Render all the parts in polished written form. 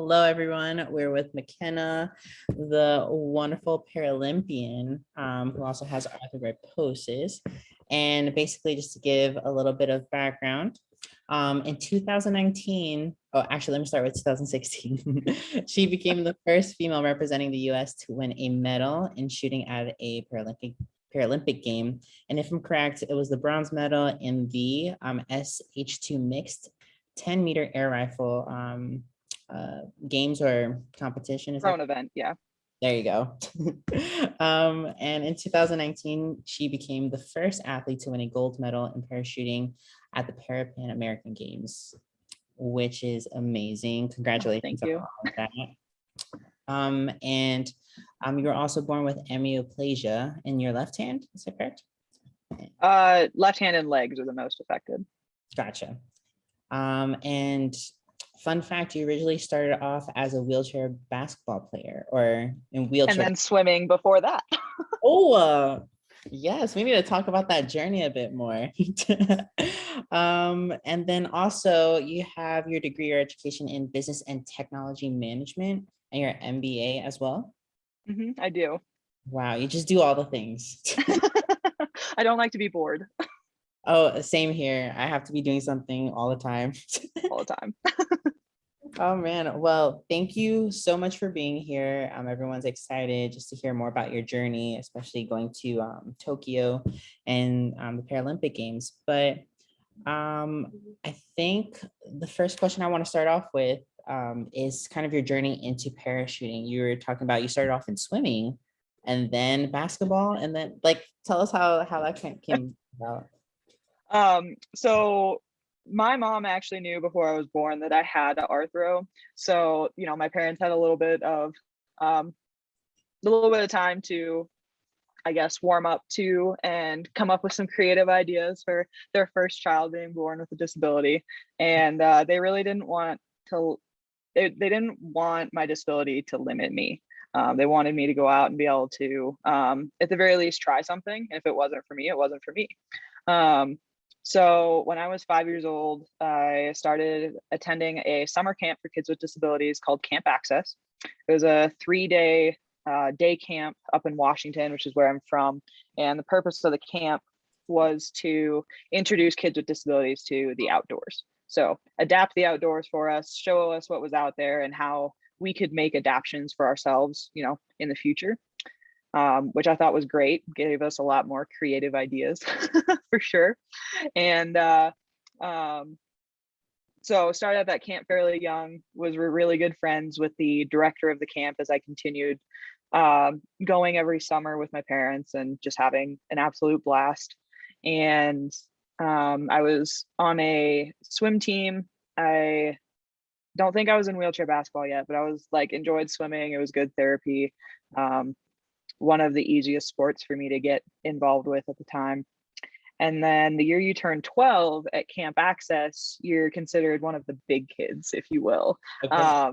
Hello, everyone. We're with McKenna, the wonderful Paralympian, who also has arthrogryposis. And basically, just to give a little bit of background, in 2019, oh, actually, let me start with 2016. She became the first female representing the U.S. to win a medal in shooting at a Paralympic game. And if I'm correct, it was the bronze medal in the SH2 mixed 10-meter air rifle games or competition. Thrown event, yeah. There you go. And in 2019, she became the first athlete to win a gold medal in parachuting at the Pan American Games, which is amazing. Congratulations Thank you. on that. And you were also born with amyoplasia in your left hand, is that correct? Left hand and legs are the most affected. Gotcha. And fun fact, you originally started off as a wheelchair basketball player or in wheelchair. And then swimming before that. Yes, we need to talk about that journey a bit more. And then also you have your degree or education in business and technology management and your MBA as well. I do. Wow, you just do all the things. I don't like to be bored. Oh, same here. I have to be doing something all the time. All the time. Oh man, well, thank you so much for being here. Everyone's excited just to hear more about your journey, especially going to Tokyo and the Paralympic Games. But I think the first question I want to start off with is kind of your journey into parachuting. You were talking about you started off in swimming and then basketball, and then tell us how that came about. So my mom actually knew before I was born that I had arthro. So, my parents had a little bit of time to, I guess, warm up to and come up with some creative ideas for their first child being born with a disability. And they really didn't want they didn't want my disability to limit me. They wanted me to go out and be able to, at the very least, try something. And if it wasn't for me, it wasn't for me. So when I was 5 years old, I started attending a summer camp for kids with disabilities called Camp Access. It was a 3-day day camp up in Washington, which is where I'm from. And the purpose of the camp was to introduce kids with disabilities to the outdoors. So adapt the outdoors for us, show us what was out there and how we could make adaptations for ourselves, in the future. Which I thought was great, gave us a lot more creative ideas for sure. And so started at that camp fairly young, was really good friends with the director of the camp as I continued going every summer with my parents and just having an absolute blast. And I was on a swim team. I don't think I was in wheelchair basketball yet, but I was enjoyed swimming. It was good therapy. One of the easiest sports for me to get involved with at the time. And then the year you turn 12 at Camp Access, you're considered one of the big kids, if you will. Okay.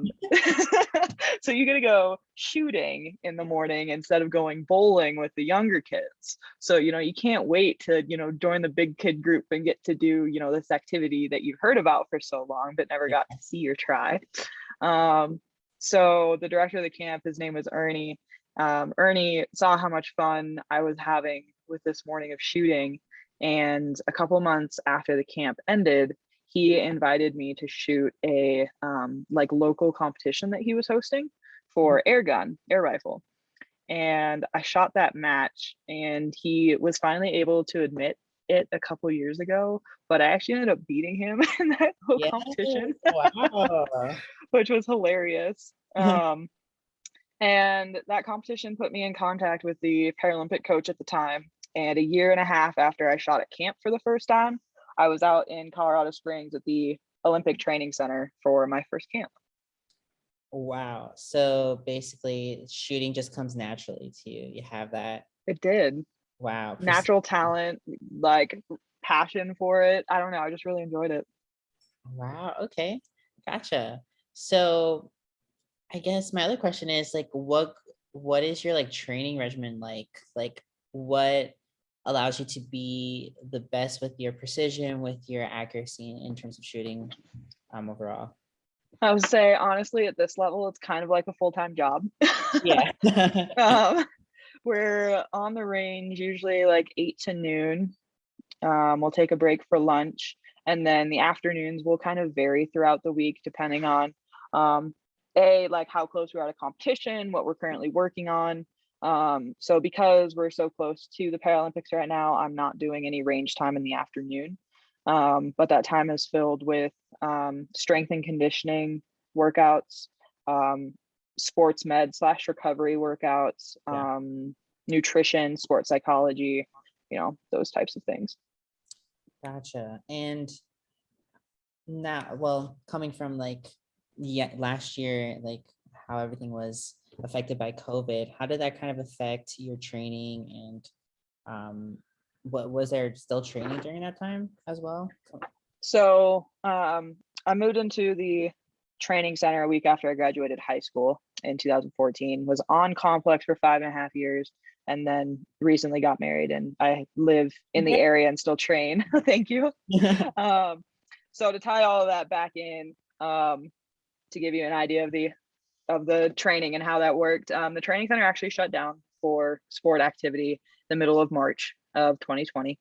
So you get to go shooting in the morning instead of going bowling with the younger kids. So, you can't wait to, join the big kid group and get to do, this activity that you've heard about for so long, but never got to see or try. So the director of the camp, his name was Ernie. Ernie saw how much fun I was having with this morning of shooting. And a couple months after the camp ended, he invited me to shoot a local competition that he was hosting for air rifle. And I shot that match, and he was finally able to admit it a couple years ago, but I actually ended up beating him in that whole competition. Wow. Which was hilarious. And that competition put me in contact with the Paralympic coach at the time. And a year and a half after I shot at camp for the first time, I was out in Colorado Springs at the Olympic Training Center for my first camp. Wow. So basically shooting just comes naturally to you. You have that. It did. Wow. Natural talent, passion for it. I don't know. I just really enjoyed it. Wow. Okay. Gotcha. So I guess my other question is what is your training regimen like? What allows you to be the best with your precision, with your accuracy in terms of shooting overall? I would say honestly, at this level, it's kind of like a full-time job. Yeah. um, we're on the range usually like 8 to noon. We'll take a break for lunch, and then the afternoons will kind of vary throughout the week depending on um, like how close we are to competition, what we're currently working on. So because we're so close to the Paralympics right now, I'm not doing any range time in the afternoon. But that time is filled with strength and conditioning workouts, um, sports med / recovery workouts, Yeah. nutrition, sports psychology, those types of things. Gotcha. And now, well, coming from like last year, like how everything was affected by COVID, how did that kind of affect your training? And what was there still training during that time as well? So I moved into the training center a week after I graduated high school in 2014, was on complex for 5.5 years, and then recently got married, and I live in the area and still train. Thank you. So to tie all of that back in, to give you an idea of the training and how that worked, the training center actually shut down for sport activity the middle of March of 2020.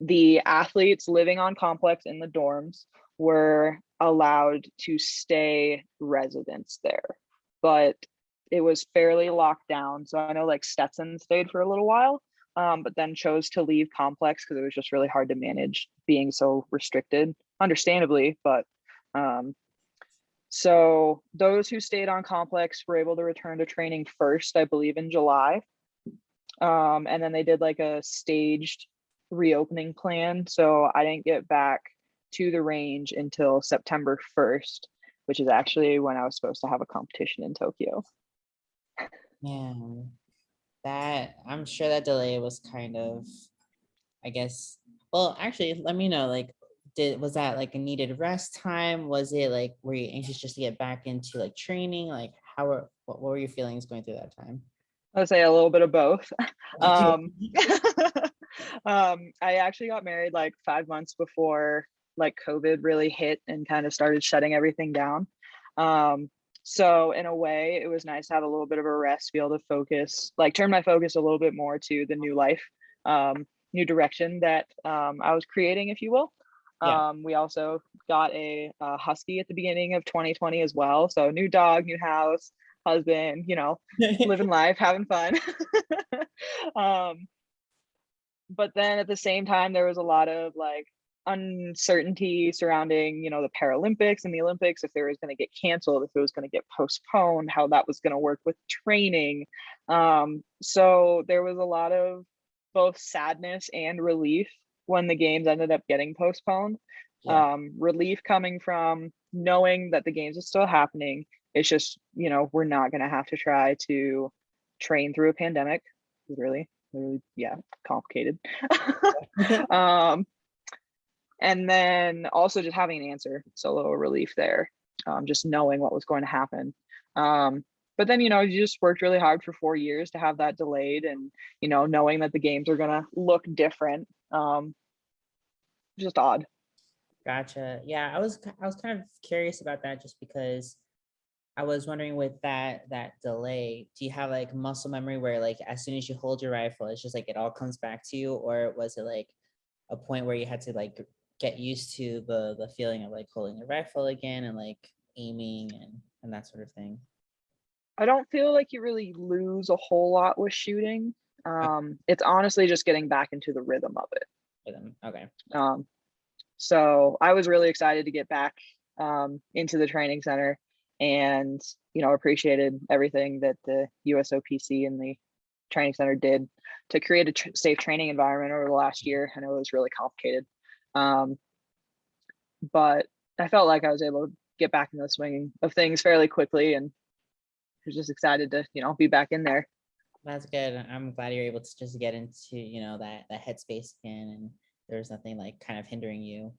The athletes living on complex in the dorms were allowed to stay residents there, but it was fairly locked down. So I know like Stetson stayed for a little while, but then chose to leave complex because it was just really hard to manage being so restricted, understandably. But so those who stayed on complex were able to return to training first, I believe, in July. And then they did like a staged reopening plan. So I didn't get back to the range until September 1st, which is actually when I was supposed to have a competition in Tokyo. Man, that I'm sure that delay was kind of, I guess, well, actually, let me know, like, was that like a needed rest time? Was it like, were you anxious just to get back into like training? Like, what were your feelings going through that time? I would say a little bit of both. I actually got married like 5 months before like COVID really hit and kind of started shutting everything down. So in a way, it was nice to have a little bit of a rest, be able to focus, like turn my focus a little bit more to the new life, new direction that I was creating, if you will. Yeah. We also got a husky at the beginning of 2020 as well. So new dog, new house, husband, living life, having fun. But then at the same time, there was a lot of like uncertainty surrounding, the Paralympics and the Olympics, if they was going to get canceled, if it was going to get postponed, how that was going to work with training. So there was a lot of both sadness and relief when the games ended up getting postponed. Yeah. Relief coming from knowing that the games are still happening. It's just, we're not going to have to try to train through a pandemic. Really, yeah, complicated. And then also just having an answer. So a little relief there, just knowing what was going to happen. But then, you just worked really hard for 4 years to have that delayed, and, knowing that the games are going to look different. Just odd. Gotcha. Yeah, I was kind of curious about that just because I was wondering with that delay, do you have like muscle memory where like as soon as you hold your rifle, it's just like it all comes back to you, or was it like a point where you had to like get used to the feeling of like holding the rifle again and like aiming and that sort of thing? I don't feel like you really lose a whole lot with shooting. It's honestly just getting back into the rhythm of it. Okay. So I was really excited to get back into the training center, and appreciated everything that the USOPC and the training center did to create a safe training environment over the last year. I know it was really complicated, but I felt like I was able to get back in the swing of things fairly quickly, and I was just excited to be back in there. That's good. I'm glad you're able to just get into, that headspace again, and there's nothing like kind of hindering you.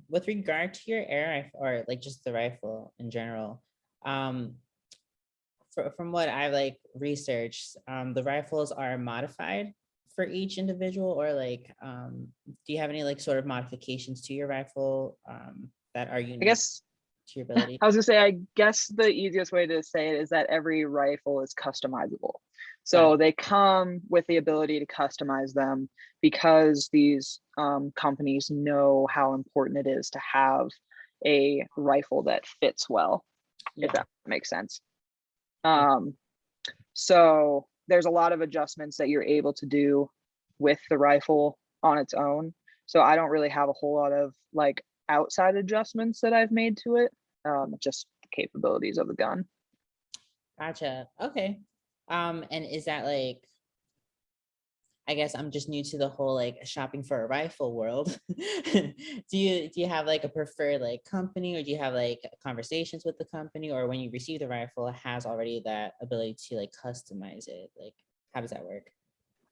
With regard to your air rifle or like just the rifle in general, from what I like researched, the rifles are modified for each individual, or like, do you have any like sort of modifications to your rifle? that are I unique guess to your ability? I was gonna say, I guess the easiest way to say it is that every rifle is customizable. Got So they come with the ability to customize them because these companies know how important it is to have a rifle that fits well, if Yeah. that makes sense. Yeah. So there's a lot of adjustments that you're able to do with the rifle on its own. So I don't really have a whole lot of like outside adjustments that I've made to it, just the capabilities of the gun. Gotcha. Okay. And is that like, I guess I'm just new to the whole like shopping for a rifle world. Do you have like a preferred like company, or do you have like conversations with the company, or when you receive the rifle, it has already that ability to like customize it? Like, how does that work?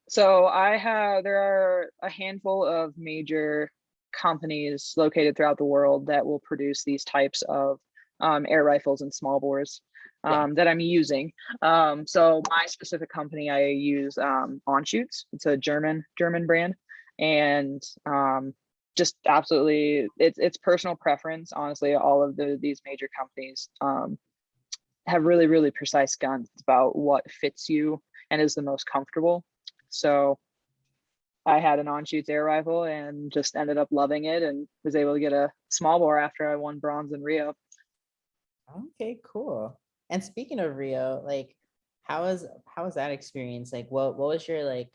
So there are a handful of major companies located throughout the world that will produce these types of air rifles and small bores Yeah. that I'm using. So my specific company, I use Onshoots. It's a German brand, and just absolutely, it's personal preference. Honestly, all of these major companies have really precise guns. It's about what fits you and is the most comfortable. So I had an on-shoots air rifle and just ended up loving it, and was able to get a small bore after I won bronze in Rio. Okay, cool. And speaking of Rio, like, how was that experience? Like, what was your like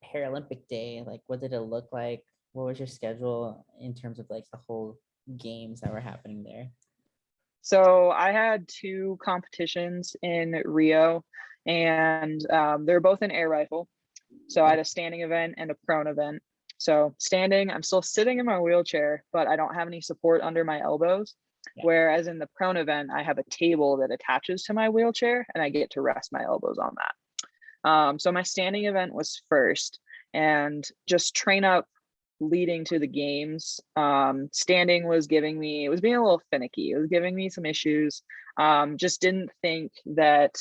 Paralympic day? Like, what did it look like? What was your schedule in terms of like the whole games that were happening there? So I had two competitions in Rio, and they were both in air rifle. So I had a standing event and a prone event. So standing, I'm still sitting in my wheelchair, but I don't have any support under my elbows. Yeah. Whereas in the prone event, I have a table that attaches to my wheelchair, and I get to rest my elbows on that. So my standing event was first, and just train up leading to the games. Standing was it was being a little finicky. It was giving me some issues. Just didn't think that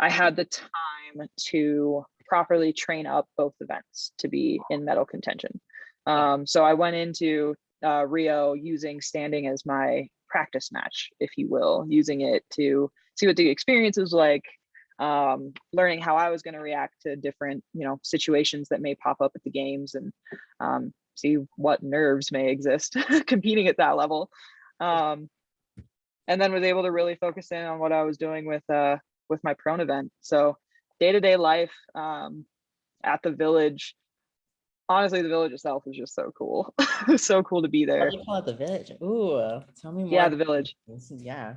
I had the time to properly train up both events to be in medal contention. So I went into Rio using standing as my practice match, if you will, using it to see what the experience was like, learning how I was going to react to different, situations that may pop up at the games, and see what nerves may exist competing at that level. And then was able to really focus in on what I was doing with my prone event. So day-to-day life at the village, honestly, the village itself is just so cool. So cool to be What there. do you call it, the village? Ooh, tell me more Yeah, the about village. this. Yeah.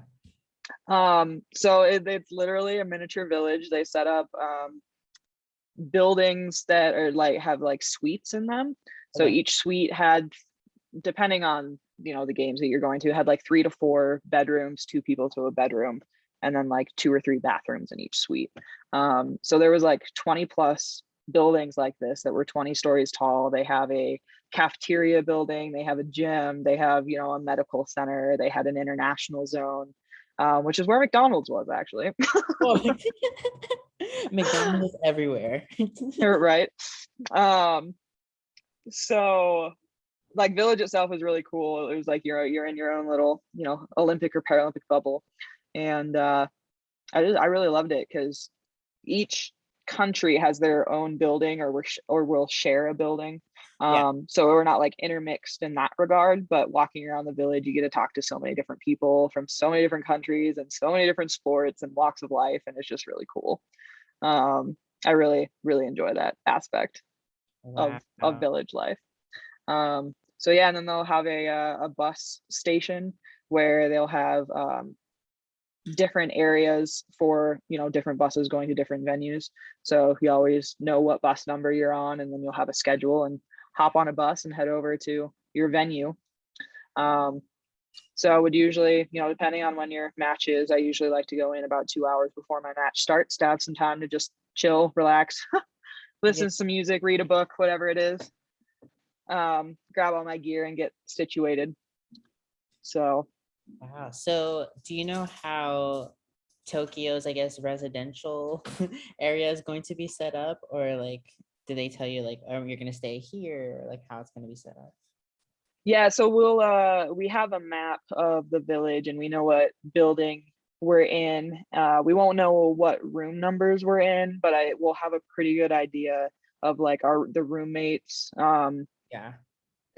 So it's literally a miniature village. They set up buildings that are like have like suites in them. So Okay. each suite had, depending on the games that you're going to, had like 3 to 4 bedrooms, 2 people to a bedroom, and then like 2 or 3 bathrooms in each suite. So there was like 20 plus buildings like this that were 20 stories tall. They have a cafeteria building, they have a gym, they have a medical center, they had an international zone, which is where McDonald's was actually. Oh, McDonald's everywhere. Right. um so like village itself was really cool. It was like you're in your own little Olympic or Paralympic bubble, and I really loved it because each country has their own building, or will share a building. Yeah. So we're not like intermixed in that regard, but walking around the village, you get to talk to so many different people from so many different countries and so many different sports and walks of life, and it's just really cool. I really enjoy that aspect Wow. of village life. So yeah, and then they'll have a bus station where they'll have different areas for different buses going to different venues. So you always know what bus number you're on, and then you'll have a schedule and hop on a bus and head over to your venue. So I would usually, depending on when your match is, I usually like to go in about 2 hours before my match starts to have some time to just chill, relax, listen Yeah. to some music, read a book, whatever it is. Grab all my gear and get situated. So Wow. So do you know how Tokyo's, I guess, residential area is going to be set up? Or like, do they tell you like, oh, you're gonna stay here, or like how it's gonna be set up? Yeah, so we have a map of the village and we know what building we're in. We won't know what room numbers we're in, but I will have a pretty good idea of like the roommates Yeah.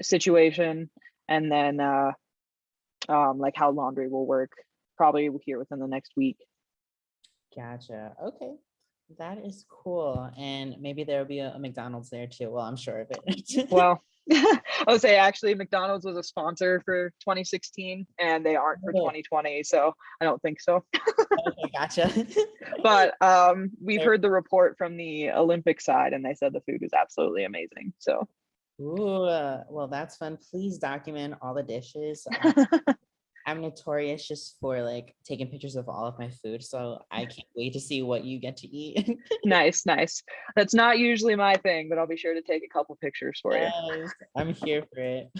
situation, and then like how laundry will work probably here within the next week. Gotcha. Okay. That is cool. And maybe there'll be a McDonald's there too. Well, I'm sure of it. Well, I would say actually McDonald's was a sponsor for 2016 and they aren't for Oh, 2020, so I don't think so. okay, gotcha. But we've heard the report from the Olympic side and they said the food is absolutely amazing. So Ooh, well, that's fun. Please document all the dishes. I'm notorious just for like taking pictures of all of my food, so I can't wait to see what you get to eat. nice, nice. That's not usually my thing, but I'll be sure to take a couple pictures for you. Yes, I'm here for it.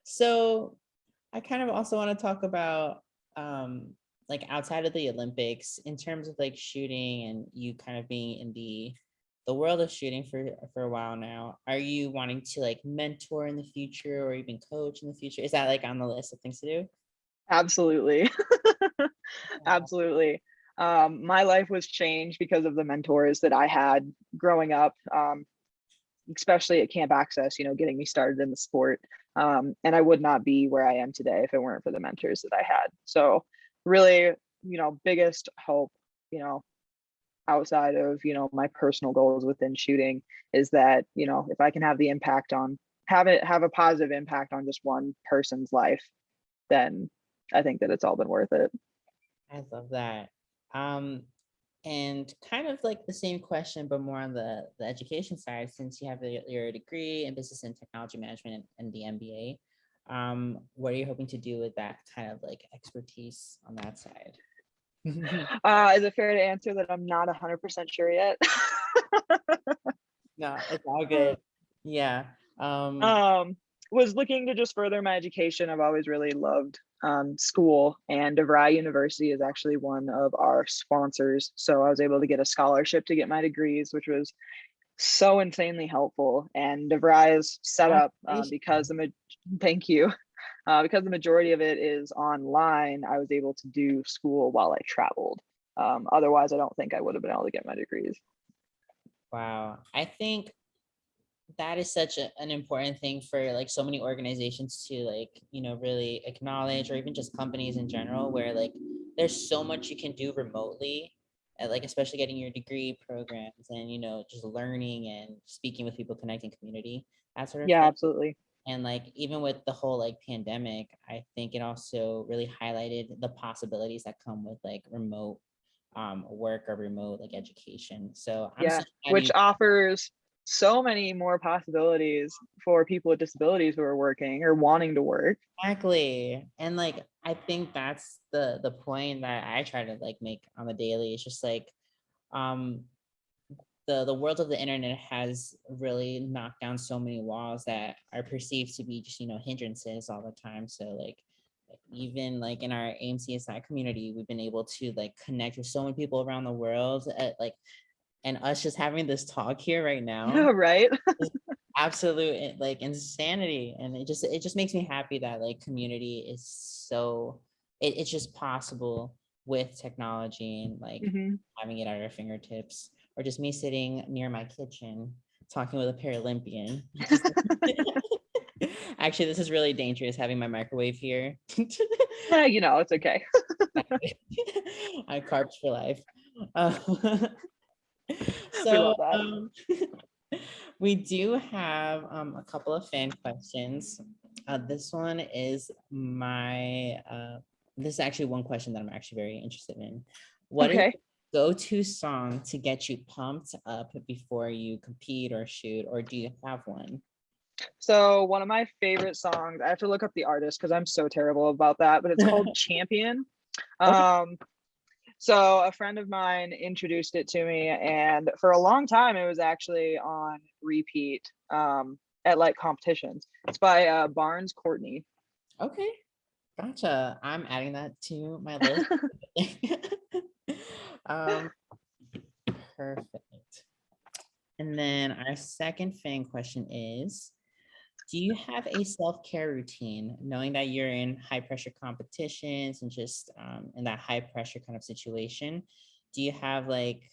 So I kind of also want to talk about like outside of the Olympics in terms of like shooting and you kind of being in the world of shooting for a while now. Are you wanting to like mentor in the future or even coach in the future? Is that like on the list of things to do? Absolutely. Yeah. Absolutely. My life was changed because of the mentors that I had growing up, especially at Camp Access, you know, getting me started in the sport. And I would not be where I am today if it weren't for the mentors that I had. So really, you know, biggest hope, you know, outside of, you know, my personal goals within shooting is that, you know, if I can have the impact on have a positive impact on just one person's life, then I think that it's all been worth it. I love that. Um, and kind of like the same question, but more on the education side, since you have your degree in business and technology management and the MBA, what are you hoping to do with that kind of like expertise on that side? Is it fair to answer that I'm not 100% sure yet? No, it's all good. Yeah. um, was looking to just further my education. I've always really loved school, and DeVry University is actually one of our sponsors. So I was able to get a scholarship to get my degrees, which was so insanely helpful. And DeVry is set up because thank you. Because the majority of it is online, I was able to do school while I traveled. Otherwise, I don't think I would have been able to get my degrees. Wow. I think that is such an important thing for like so many organizations to like, you know, really acknowledge, or even just companies in general, where like there's so much you can do remotely, and like especially getting your degree programs and, you know, just learning and speaking with people, connecting community, that sort of Yeah, thing. absolutely. And like even with the whole like pandemic, I think it also really highlighted the possibilities that come with like remote work or remote like education. So I'm so Yeah, glad which you. offers so many more possibilities for people with disabilities who are working or wanting to work. Exactly. And like I think that's the point that I try to like make on the daily. It's just like um the world of the internet has really knocked down so many walls that are perceived to be just, you know, hindrances all the time. So like even like in our AMCSI community, we've been able to like connect with so many people around the world at, like, and us just having this talk here right now, Right? absolute like insanity. And it just makes me happy that like community is so it's just possible with technology and like Hmm. having it at our fingertips, or just me sitting near my kitchen talking with a Paralympian. Actually, this is really dangerous having my microwave here. You know, it's okay. I carbs for life. We So love that. we do have a couple of fan questions. This one is this is actually one question that I'm actually very interested in. What is Okay. your go-to song to get you pumped up before you compete or shoot, or do you have one? So one of my favorite songs, I have to look up the artist because I'm so terrible about that, but it's called Champion. Okay. Um, so a friend of mine introduced it to me, and for a long time it was actually on repeat at like competitions. It's by Barnes Courtney. Okay. Gotcha. I'm adding that to my list. um, Perfect. And then our second fan question is, Do you have a self-care routine, knowing that you're in high pressure competitions and just in that high pressure kind of situation? Do you have like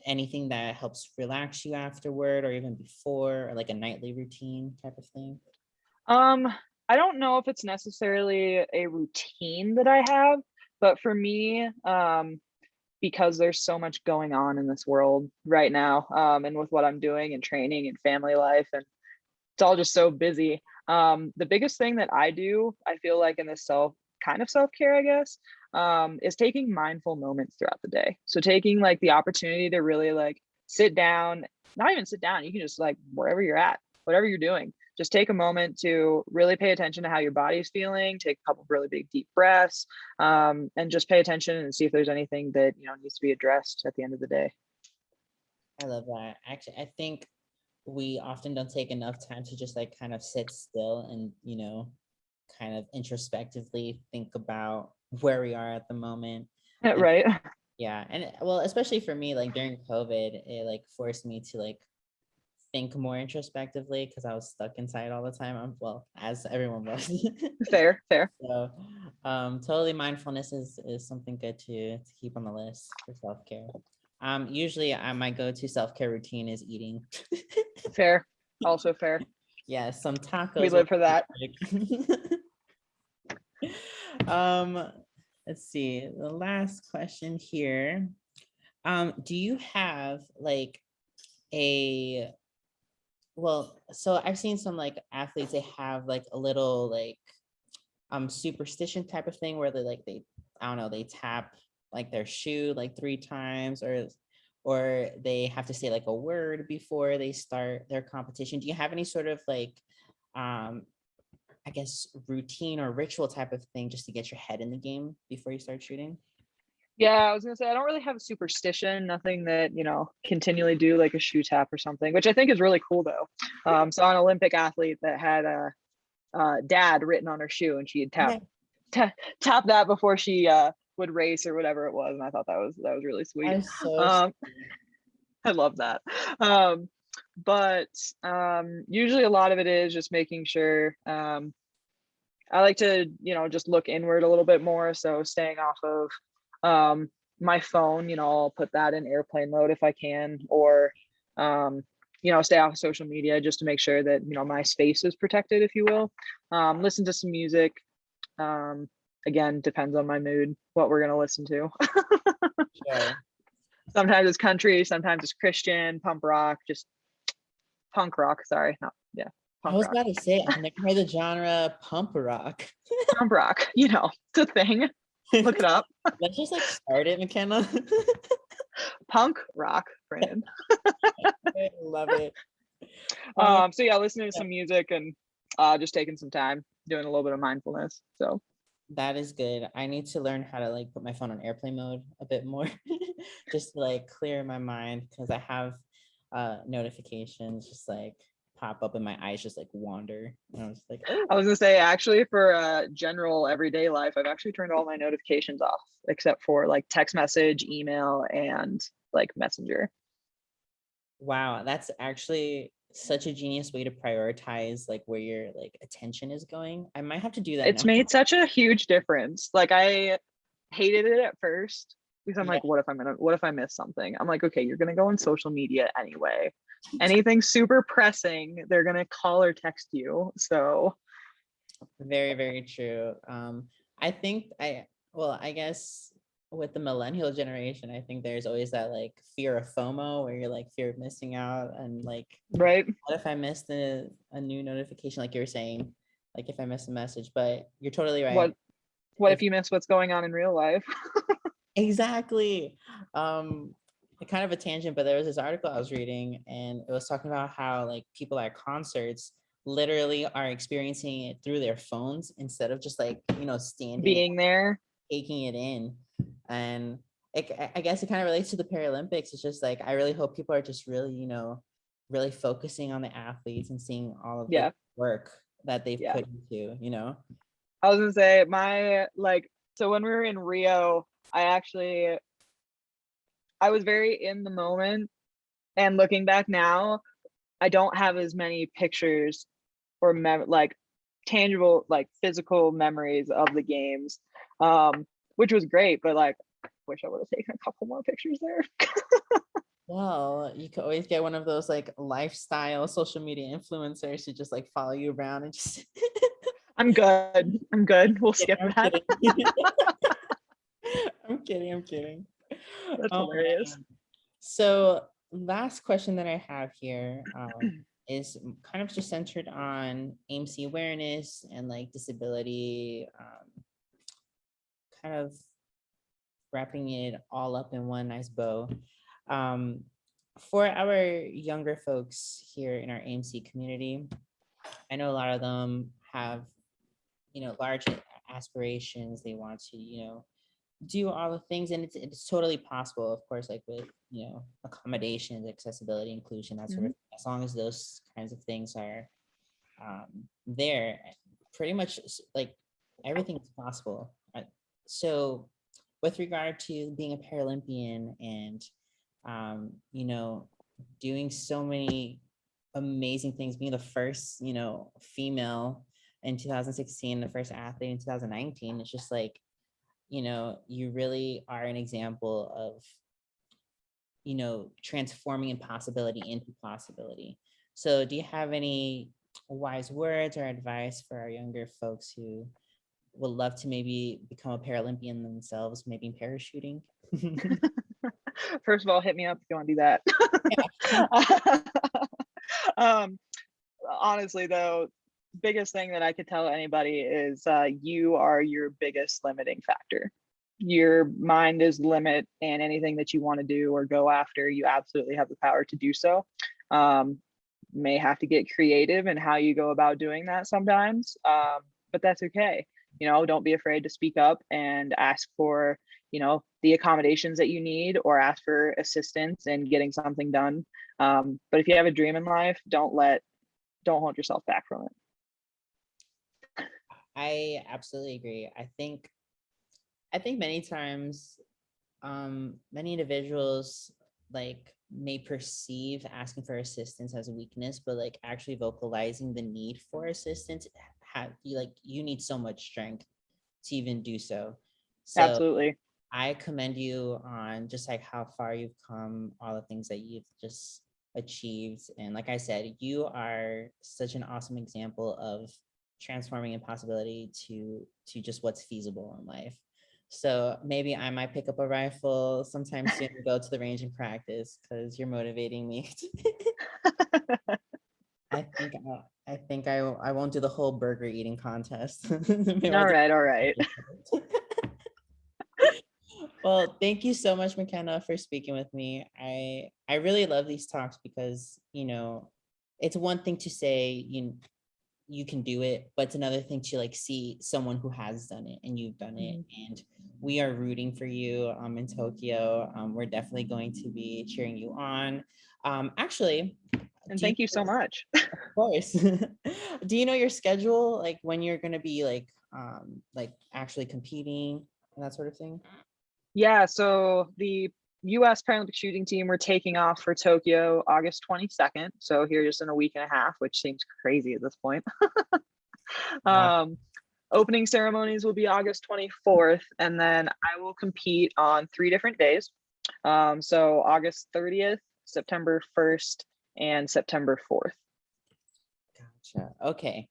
anything that helps relax you afterward or even before, or like a nightly routine type of thing? Um, I don't know if it's necessarily a routine that I have, but for me, because there's so much going on in this world right now, and with what I'm doing and training and family life, and it's all just so busy. The biggest thing that I do, I feel like in this self-care, I guess, is taking mindful moments throughout the day. So taking like the opportunity to really like sit down, not even sit down, you can just like wherever you're at, whatever you're doing, just take a moment to really pay attention to how your body's feeling, take a couple of really big deep breaths, and just pay attention and see if there's anything that, needs to be addressed at the end of the day. I love that. Actually, I think we often don't take enough time to just like kind of sit still and, kind of introspectively think about where we are at the moment. And Right. yeah, and well, especially for me, like during COVID, it like forced me to like think more introspectively because I was stuck inside all the time. Well, as everyone was. Fair. So totally mindfulness is something good to keep on the list for self-care. Usually my go-to self-care routine is eating. Fair. Also fair. Yeah, some We tacos. live for that. um, let's see. The last question here. Do you have like a so I've seen some like athletes, they have like a little like superstition type of thing where they I don't know, they tap like their shoe like 3 times, or they have to say like a word before they start their competition. Do you have any sort of like um I guess routine or ritual type of thing just to get your head in the game before you start shooting? Yeah, I was gonna say I don't really have a superstition, nothing that, continually do like a shoe tap or something, which I think is really cool though. Saw an Olympic athlete that had a dad written on her shoe, and she had Okay. tap that before she would race or whatever it was, and I thought that was really sweet. I'm so Um, I love that. Um, but usually a lot of it is just making sure. I like to, just look inward a little bit more. So staying off of my phone, I'll put that in airplane mode if I can, or, stay off of social media just to make sure that, my space is protected, if you will. Listen to some music. Again, depends on my mood, what we're going to listen to. sure. Sometimes it's country, sometimes it's Christian, just punk rock. Sorry. Not, yeah, I punk was rock. about to say I've never heard the genre pump rock. Punk rock, it's a thing. Look it up. Let's just like start it, McKenna. Punk rock, Brandon. I love it. Um, So yeah, listening to some music and just taking some time, doing a little bit of mindfulness. So that is good. I need to learn how to like put my phone on airplane mode a bit more, just to like clear my mind, because I have notifications just like pop up and my eyes just like wander. And I'm just like, oh. I was gonna say, actually, for general everyday life, I've actually turned all my notifications off except for like text message, email, and like Messenger. Wow, that's actually such a genius way to prioritize like where your like attention is going. I might have to do that It's now. made such a huge difference. Like I hated it at first because I'm Yeah, like, what if I miss something? I'm like, okay, you're gonna go on social media anyway. Anything super pressing, they're gonna call or text you. So very, very true. I think I guess with the millennial generation, I think there's always that like fear of FOMO where you're like fear of missing out, and like right. what if I missed a new notification, like you were saying, like if I missed a message, but you're totally right. What if you miss what's going on in real life? Exactly. Kind of a tangent, but there was this article I was reading, and it was talking about how like people at concerts literally are experiencing it through their phones instead of just like standing Being there. taking it in. And I guess it kind of relates to the Paralympics. It's just like I really hope people are just really really focusing on the athletes and seeing all of Yeah. the work that they've Yeah. put into. I was gonna say so when we were in Rio, I was very in the moment, and looking back now, I don't have as many pictures or like tangible, like physical memories of the games, which was great. But like, wish I would have taken a couple more pictures there. Well, you could always get one of those like lifestyle social media influencers to just like follow you around and just I'm good. I'm good. We'll skip I'm that. kidding. I'm kidding. That's Oh hilarious. man. So last question that I have here is kind of just centered on AMC awareness and like disability, kind of wrapping it all up in one nice bow. For our younger folks here in our AMC community, I know a lot of them have, large aspirations. They want to, do all the things, and it's totally possible, of course, like with, accommodations, accessibility, inclusion, that sort of, as long as those kinds of things are there, pretty much like everything is possible. So with regard to being a Paralympian and doing so many amazing things, being the first, female in 2016, the first athlete in 2019, it's just like, you really are an example of, transforming impossibility into possibility. So do you have any wise words or advice for our younger folks who would love to maybe become a Paralympian themselves, maybe in parachuting? First of all, hit me up if you want to do that. Honestly, though, biggest thing that I could tell anybody is you are your biggest limiting factor. Your mind is the limit, and anything that you want to do or go after, you absolutely have the power to do so. May have to get creative in how you go about doing that sometimes, but that's okay. Don't be afraid to speak up and ask for, the accommodations that you need, or ask for assistance in getting something done. But if you have a dream in life, don't hold yourself back from it. I absolutely agree. I think many times, many individuals like may perceive asking for assistance as a weakness, but like actually vocalizing the need for assistance, you need so much strength to even do so. So Absolutely. I commend you on just like how far you've come, all the things that you've just achieved. And like I said, you are such an awesome example of transforming impossibility to just what's feasible in life. So maybe I might pick up a rifle sometime soon and go to the range and practice, because you're motivating me. I think I won't do the whole burger eating contest. All right. Well, thank you so much, McKenna, for speaking with me. I really love these talks because, it's one thing to say, you can do it, but it's another thing to like see someone who has done it and you've done it. And we are rooting for you in Tokyo. We're definitely going to be cheering you on. Actually, And thank you so much. of course. Do you know your schedule, like when you're going to be like actually competing and that sort of thing? Yeah, so the U.S. Paralympic shooting team, we're taking off for Tokyo August 22nd. So here just in a week and a half, which seems crazy at this point. Opening ceremonies will be August 24th, and then I will compete on 3 different days. So August 30th, September 1st, and September 4th. Gotcha. Okay.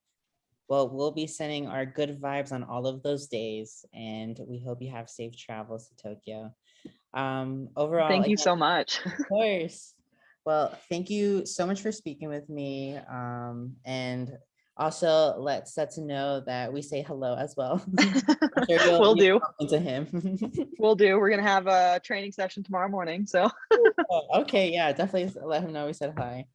Well, we'll be sending our good vibes on all of those days, and we hope you have safe travels to Tokyo. Overall, Thank you again, so much. of course. Well, thank you so much for speaking with me. And also let's let to know that we say hello as well. I'm sure Will do. To him. Will do. We're gonna have a training session tomorrow morning. So okay, yeah, definitely let him know we said hi.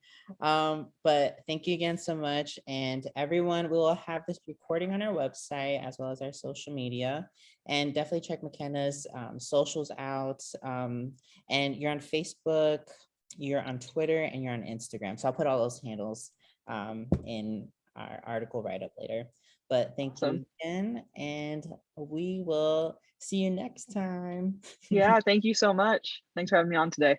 But thank you again so much. And everyone, we will have this recording on our website as well as our social media. And definitely check McKenna's socials out. And you're on Facebook, you're on Twitter, and you're on Instagram. So I'll put all those handles in our article write-up later. But thank you again, and we will see you next time. Yeah, thank you so much. Thanks for having me on today.